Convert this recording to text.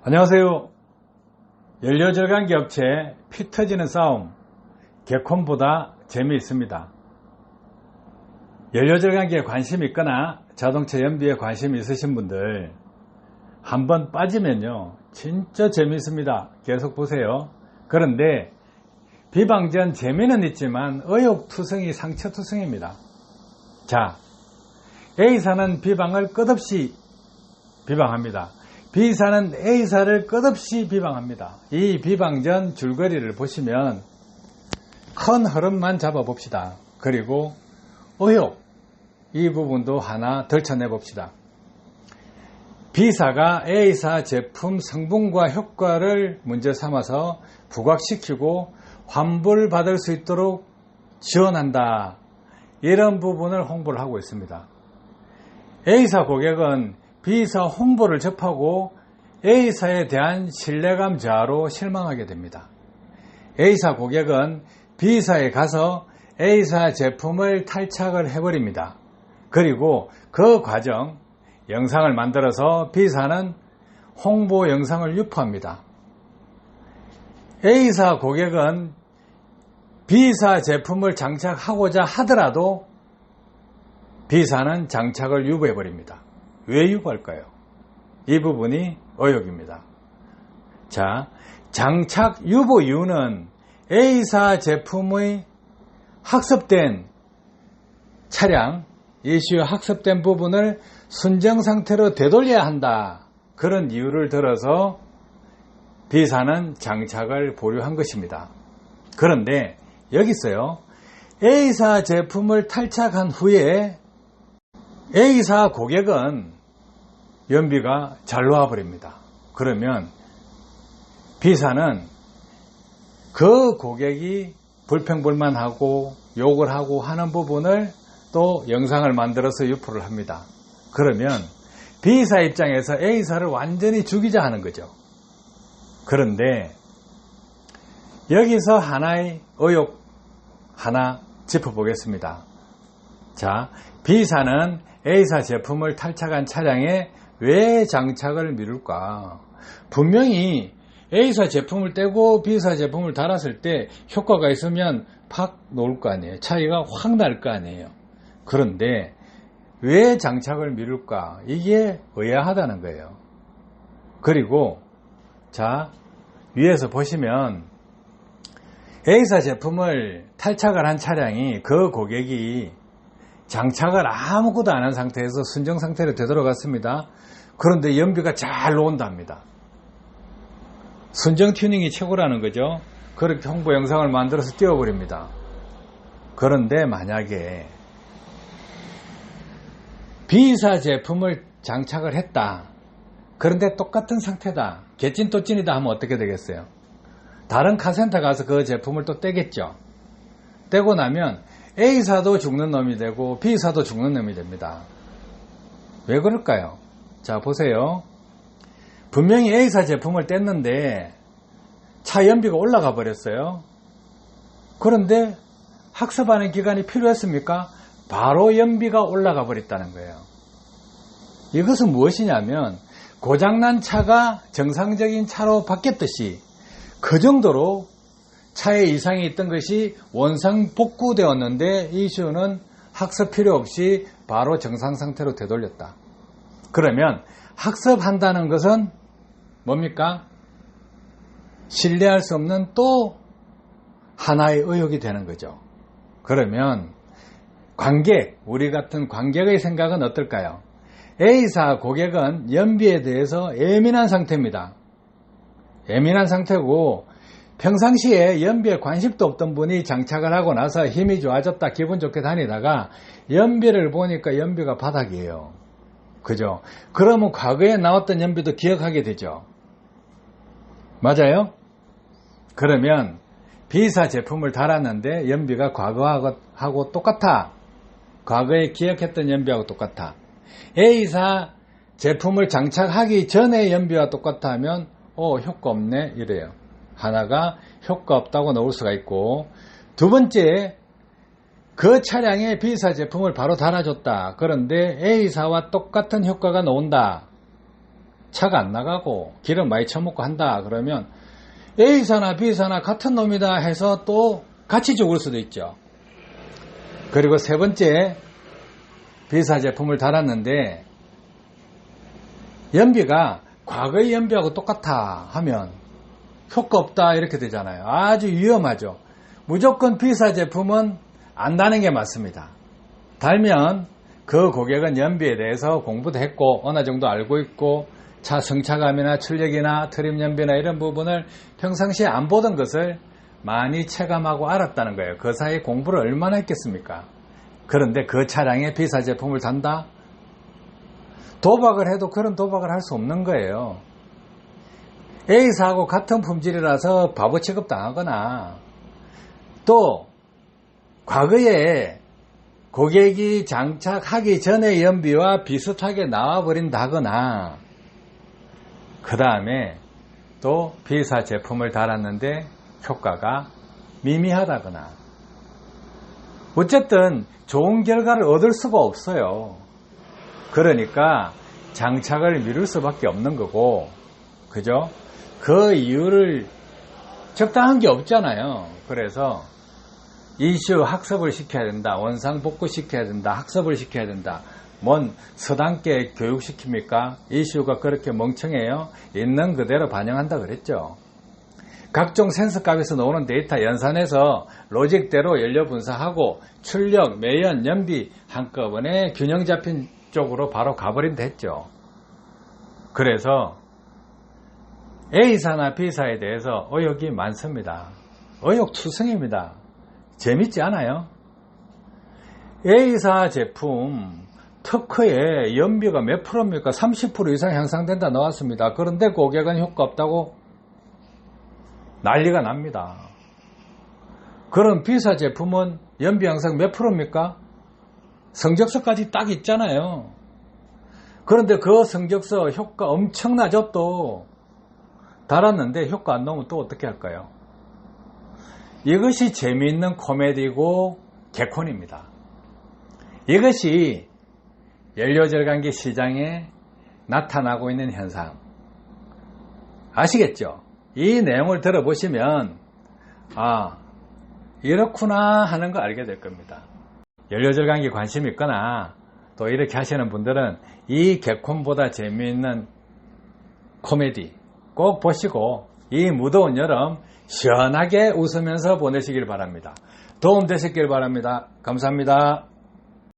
안녕하세요. 연료절감기 업체 피 터지는 싸움, 개콘보다 재미있습니다. 연료절감기에 관심이 있거나 자동차 연비에 관심이 있으신 분들 한번 빠지면요 진짜 재미있습니다. 계속 보세요. 그런데 비방전 재미는 있지만 의욕투성이 상처투성입니다. 자, A사는 비방을 끝없이 비방합니다. B사는 A사를 끝없이 비방합니다. 이 비방전 줄거리를 보시면 큰 흐름만 잡아봅시다. 그리고 의혹, 이 부분도 하나 덜쳐내 봅시다. B사가 A사 제품 성분과 효과를 문제 삼아서 부각시키고 환불받을 수 있도록 지원한다. 이런 부분을 홍보를 하고 있습니다. A사 고객은 B사 홍보를 접하고 A사에 대한 신뢰감 저하로 실망하게 됩니다. A사 고객은 B사에 가서 A사 제품을 탈착을 해버립니다. 그리고 그 과정 영상을 만들어서 B사는 홍보 영상을 유포합니다. A사 고객은 B사 제품을 장착하고자 하더라도 B사는 장착을 유보해버립니다. 왜 유보할까요? 이 부분이 의혹입니다. 자, 장착 유보 이유는 A사 제품의 학습된 차량, 이슈 학습된 부분을 순정 상태로 되돌려야 한다. 그런 이유를 들어서 B사는 장착을 보류한 것입니다. 그런데 여기 있어요. A사 제품을 탈착한 후에 A사 고객은 연비가 잘 놓아버립니다. 그러면 B사는 그 고객이 불평불만하고 욕을 하고 하는 부분을 또 영상을 만들어서 유포를 합니다. 그러면 B사 입장에서 A사를 완전히 죽이자 하는 거죠. 그런데 여기서 하나의 의혹 하나 짚어보겠습니다. 자, B사는 A사 제품을 탈착한 차량에 왜 장착을 미룰까? 분명히 A사 제품을 떼고 B사 제품을 달았을 때 효과가 있으면 팍 놓을 거 아니에요. 차이가 확 날 거 아니에요. 그런데 왜 장착을 미룰까? 이게 의아하다는 거예요. 그리고 자, 위에서 보시면 A사 제품을 탈착을 한 차량이 그 고객이 장착을 아무것도 안 한 상태에서 순정 상태로 되돌아갔습니다. 그런데 연비가 잘 나온답니다. 순정 튜닝이 최고라는 거죠. 그렇게 홍보 영상을 만들어서 띄워버립니다. 그런데 만약에 B사 제품을 장착을 했다. 그런데 똑같은 상태다. 개찐또찐이다 하면 어떻게 되겠어요? 다른 카센터 가서 그 제품을 또 떼겠죠. 떼고 나면 A사도 죽는 놈이 되고 B사도 죽는 놈이 됩니다. 왜 그럴까요? 자, 보세요. 분명히 A사 제품을 뗐는데 차 연비가 올라가 버렸어요. 그런데 학습하는 기간이 필요했습니까? 바로 연비가 올라가 버렸다는 거예요. 이것은 무엇이냐면 고장난 차가 정상적인 차로 바뀌었듯이 그 정도로 차에 이상이 있던 것이 원상 복구되었는데 이슈는 학습 필요 없이 바로 정상 상태로 되돌렸다. 그러면 학습한다는 것은 뭡니까? 신뢰할 수 없는 또 하나의 의혹이 되는 거죠. 그러면 관객, 우리 같은 관객의 생각은 어떨까요? A사 고객은 연비에 대해서 예민한 상태입니다. 예민한 상태고 평상시에 연비에 관심도 없던 분이 장착을 하고 나서 힘이 좋아졌다 기분 좋게 다니다가 연비를 보니까 연비가 바닥이에요. 그죠? 그러면 과거에 나왔던 연비도 기억하게 되죠. 맞아요? 그러면 B사 제품을 달았는데 연비가 과거하고 똑같아. 과거에 기억했던 연비하고 똑같아. A사 제품을 장착하기 전에 연비와 똑같아 하면 효과 없네 이래요. 하나가 효과 없다고 넣을 수가 있고, 두 번째 그 차량에 B사 제품을 바로 달아줬다. 그런데 A사와 똑같은 효과가 나온다. 차가 안 나가고 기름 많이 처먹고 한다 그러면 A사나 B사나 같은 놈이다 해서 또 같이 죽을 수도 있죠. 그리고 세 번째, B사 제품을 달았는데 연비가 과거의 연비하고 똑같아 하면 효과 없다 이렇게 되잖아요. 아주 위험하죠. 무조건 B사 제품은 안 다는 게 맞습니다. 달면 그 고객은 연비에 대해서 공부도 했고 어느 정도 알고 있고 차 승차감이나 출력이나 트림 연비나 이런 부분을 평상시에 안 보던 것을 많이 체감하고 알았다는 거예요. 그 사이에 공부를 얼마나 했겠습니까? 그런데 그 차량에 B사 제품을 단다? 도박을 해도 그런 도박을 할 수 없는 거예요. A사하고 같은 품질이라서 바보 취급 당하거나 또 과거에 고객이 장착하기 전의 연비와 비슷하게 나와버린다거나 그 다음에 또 B사 제품을 달았는데 효과가 미미하다거나 어쨌든 좋은 결과를 얻을 수가 없어요. 그러니까 장착을 미룰 수밖에 없는 거고, 그죠? 그 이유를 적당한 게 없잖아요. 그래서 이슈 학습을 시켜야 된다, 원상복구 시켜야 된다, 학습을 시켜야 된다. 뭔 서당계 교육시킵니까? 이슈가 그렇게 멍청해요? 있는 그대로 반영한다 그랬죠. 각종 센서 값에서 나오는 데이터 연산해서 로직대로 연료 분사하고 출력, 매연, 연비 한꺼번에 균형 잡힌 쪽으로 바로 가버린다 했죠. 그래서 A사나 B사에 대해서 의혹이 많습니다. 의혹투성입니다. 재밌지 않아요? A사 제품 특허에 연비가 몇 프로입니까? 30% 이상 향상된다 나왔습니다. 그런데 고객은 효과 없다고 난리가 납니다. 그럼 B사 제품은 연비 향상 몇 프로입니까? 성적서까지 딱 있잖아요. 그런데 그 성적서 효과 엄청나죠. 또 달았는데 효과 안 나오면 또 어떻게 할까요? 이것이 재미있는 코미디고 개콘입니다. 이것이 연료절감기 시장에 나타나고 있는 현상 아시겠죠? 이 내용을 들어보시면 아 이렇구나 하는 거 알게 될 겁니다. 연료절감기 관심 있거나 또 이렇게 하시는 분들은 이 개콘보다 재미있는 코미디 꼭 보시고 이 무더운 여름 시원하게 웃으면서 보내시길 바랍니다. 도움 되셨길 바랍니다. 감사합니다.